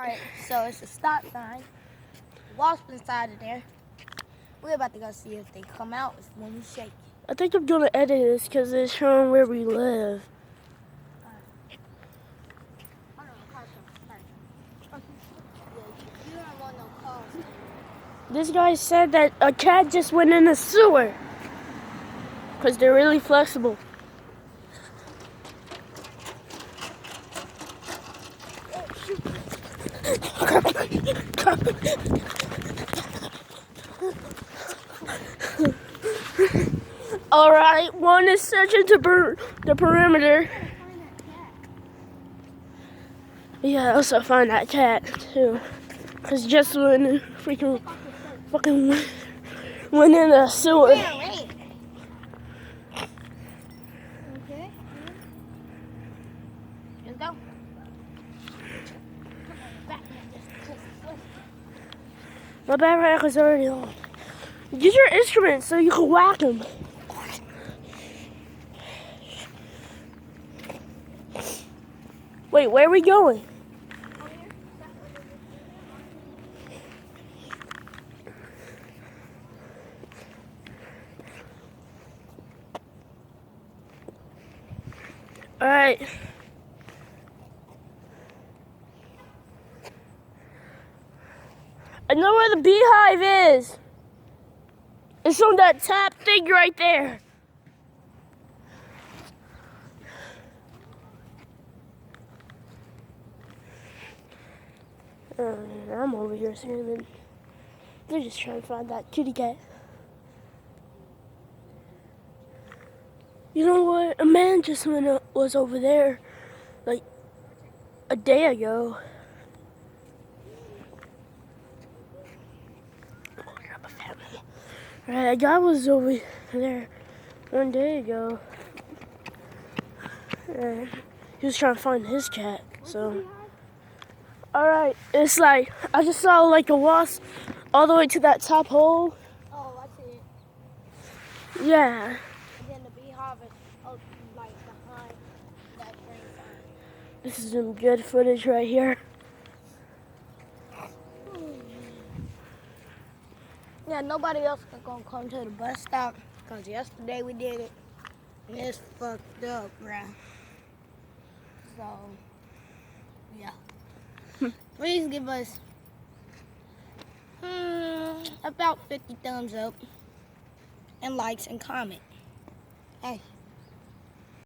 Alright, so it's a stop sign. Wasp inside of there. We're about to go see if they come out when we shake it. I think I'm gonna edit this because it's showing where we live. You don't want no calls. This guy said that a cat just went in the sewer. Because they're really flexible. Alright, one is searching the perimeter. Yeah, I also find that cat too. Cause just when freaking fucking went in the sewer. Okay. Let's go. My backpack is already on. Use your instrument so you can whack him. Wait, where are we going? All right. I know where the beehive is. It's on that top thing right there. I'm over here screaming. They're just trying to find that kitty cat. You know what? A man just was over there like a day ago. Alright, a guy was over there one day ago. And he was trying to find his cat, so. Alright, it's like, I just saw like a wasp all the way to that top hole. Oh, I see it. Yeah. And then the beehive is like behind that green sign. This is some good footage right here. Yeah, nobody else is gonna come to the bus stop because yesterday we did it and it's fucked up, bruh. So, yeah. Please give us about 50 thumbs up and likes and comment. Hey.